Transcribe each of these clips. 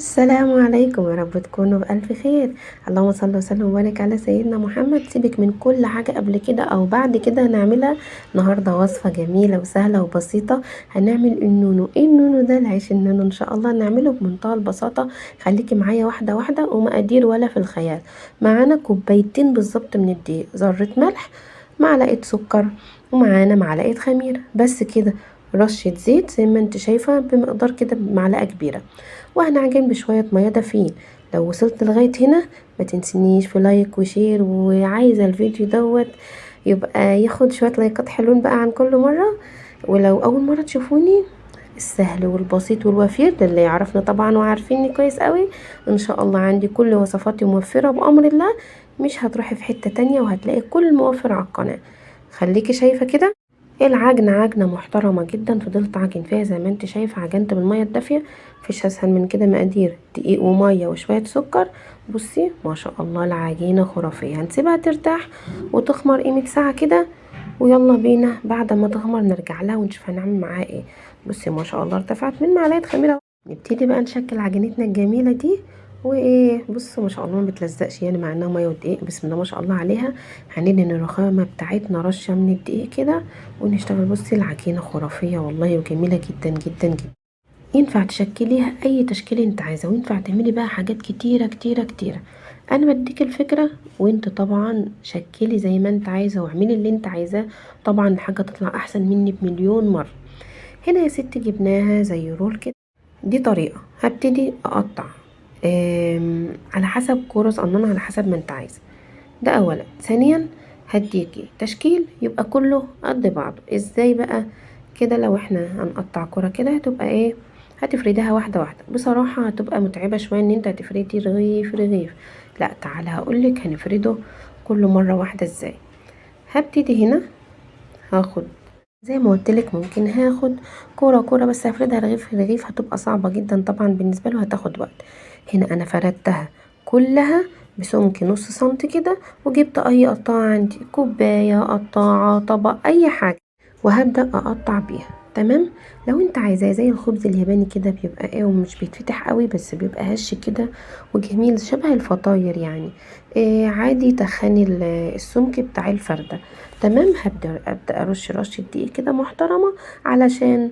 السلام عليكم، يا رب تكونوا بألف خير. اللهم صل وسلم وبارك على سيدنا محمد. سيبك من كل حاجة قبل كده أو بعد كده هنعملها النهاردة. وصفة جميلة وسهلة وبسيطة. هنعمل النونو. ايه النونو ده؟ العيش النونو ان شاء الله نعمله بمنتهى البساطة. خليكي معايا واحدة واحدة، ومقادير ولا في الخيال. معانا كوبايتين بالظبط من الدقيق، ذرة ملح، معلقة سكر، ومعانا معلقة خميرة، بس كده. رشة زيت زي ما انت شايفة بمقدار كده بمعلقة كبيرة، وهنعجن بشوية مية دافين. لو وصلت لغاية هنا ما تنسنيش في لايك وشير، وعايزة الفيديو دوت يبقى ياخد شوية لايكات حلوين بقى عن كل مرة. ولو أول مرة تشوفوني، السهل والبسيط والوفير للي يعرفني طبعا وعارفيني كويس قوي، ان شاء الله عندي كل وصفاتي موفرة بأمر الله. مش هتروحي في حتة تانية، وهتلاقي كل موفر على القناة. خليكي شايفة كده. العجنة عجنة محترمة جدا، فضلت عجن فيها زي ما انت شايفة، عجنت بالمية الدافية. مفيش اسهل من كده. مقادير دقيق ومية وشوية سكر. بصي ما شاء الله العجينة خرافية. هنسيبها ترتاح وتخمر قيمة ساعة كده، ويلا بينا بعد ما تخمر نرجع لها ونشوف هنعمل معاها ايه. بصي ما شاء الله ارتفعت من معلقة خميرة. نبتدي بقى نشكل عجينتنا الجميلة دي. وايه، بصوا ما شاء الله ما بتلزقش يعني، مع انها ميه ودقيق، بسم الله ما شاء الله عليها. هندهن الرخامة بتاعتنا رشة من الدقيق كده ونشتغل. بصي العجينة خرافية والله، وجميلة جدا جدا جدا. ينفع تشكليها اي تشكيل انت عايزة، وينفع تعملي بقى حاجات كتيرة كتيرة كتيرة. انا بديك الفكرة، وانت طبعا شكلي زي ما انت عايزة واعملي اللي انت عايزاه. طبعا الحاجة تطلع احسن مني بمليون مرة. هنا يا ستي جبناها زي رول كده. دي طريقة هبتدي اقطع على حسب كرة صغننة، على حسب ما انت عايزة. ده اولا. ثانيا هديكي تشكيل يبقى كله قد بعضه. ازاي بقى كده؟ لو احنا هنقطع كرة كده هتبقى ايه؟ هتفرديها واحدة واحدة. بصراحة هتبقى متعبة شوية ان انت هتفردي رغيف رغيف. لا تعالى هقولك هنفرده كل مرة واحدة ازاي. هبتدي هنا، هاخد زي ما قلتلك، ممكن هاخد كورة كورة، بس هفردها رغيف رغيف هتبقى صعبة جدا طبعا بالنسبة له، هتاخد وقت. هنا انا فردتها كلها بسمك نص سنتي كده، وجبت اي قطاعة عندي، كوباية، قطاعة، طبق، اي حاجة، وهبدأ اقطع بيها. تمام. لو انت عايزاه زي الخبز الياباني كده، بيبقى ايه ومش بيتفتح قوي، بس بيبقى هش كده وجميل شبه الفطاير يعني. إيه عادي، تخني السمك بتاع الفردة. تمام. ابدا ارش رشه دقيق كده محترمه، علشان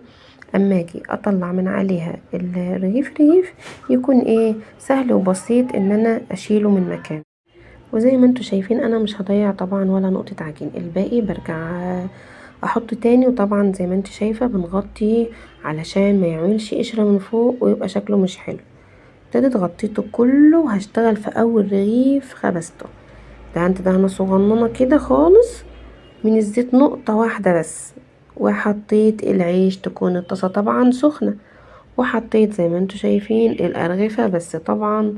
اما اجي اطلع من عليها الرغيف رغيف يكون ايه سهل وبسيط ان انا اشيله من مكان. وزي ما انتوا شايفين انا مش هضيع طبعا ولا نقطه عجين، الباقي برجع احط تاني. وطبعا زي ما انت شايفه بنغطي علشان ما يعملش قشره من فوق ويبقى شكله مش حلو. ابتديت غطيته كله، وهشتغل في اول رغيف خبزته. ده انت دهنه صغننه كده خالص من الزيت، نقطة واحدة بس. وحطيت العيش، تكون الطاسة طبعا سخنة. وحطيت زي ما انتوا شايفين الأرغفة، بس طبعا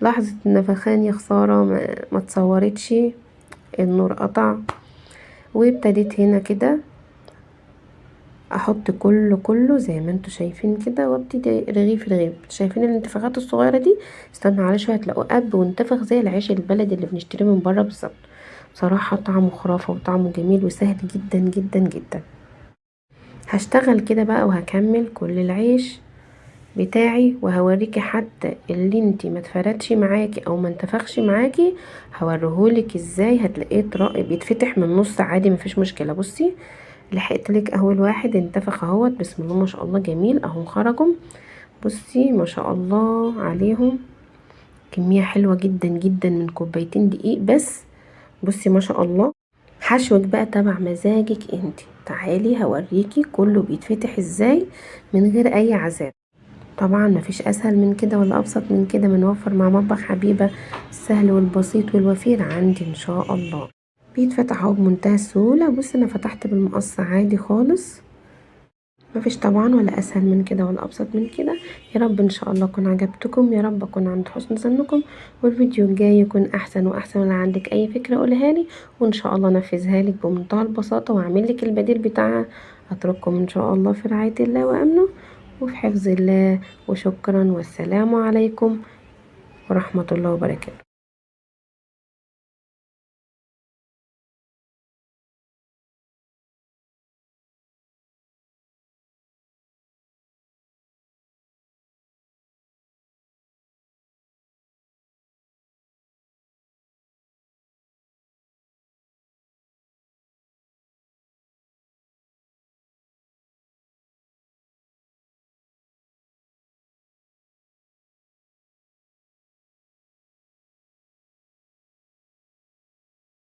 لحظة النفخان يا خسارة ما تصورتش، النور قطع. وابتديت هنا كده احط كله زي ما انتوا شايفين كده، وابتدي رغيف رغيف. شايفين الانتفاخات الصغيرة دي؟ استنوا عليه شوية هتلاقوه قب وانتفخ زي العيش البلدي اللي بنشتريه من بره بالظبط. بصراحة طعمه خرافة وطعمه جميل وسهل جدا جدا جدا. هشتغل كده بقى وهكمل كل العيش بتاعي، وهوريكي حتى اللي انتي ما اتفردش معاكي او ما انتفخش معاكي هوريهولك ازاي. هتلاقيه بيتفتح من النص عادي، مفيش مشكله. بصي لحقتلك اول واحد انتفخ اهوت، بسم الله ما شاء الله جميل اهو خرجوا. بصي ما شاء الله عليهم، كميه حلوه جدا جدا من كوبايتين دقيق بس. بصي ما شاء الله. حشوك بقى تبع مزاجك انتي. تعالي هوريكي كله بيتفتح ازاي من غير اي عذاب. طبعا مفيش اسهل من كده ولا ابسط من كده. بنوفر مع مطبخ حبيبة السهل والبسيط والوفير عندي ان شاء الله. بيتفتح اهو بمنتهى السهولة. بص انا فتحت بالمقص عادي خالص. مفيش طبعا ولا اسهل من كده ولا ابسط من كده. يا رب ان شاء الله اكون عجبتكم، يا رب اكون عند حسن ظنكم، والفيديو الجاي يكون احسن واحسن. ولا عندك اي فكرة قولها لي، وان شاء الله انفذها لك بمنتهى البساطة، واعمل لك البديل بتاعها. اترككم ان شاء الله في رعاية الله وامنه وفي حفظ الله. وشكرا والسلام عليكم ورحمة الله وبركاته.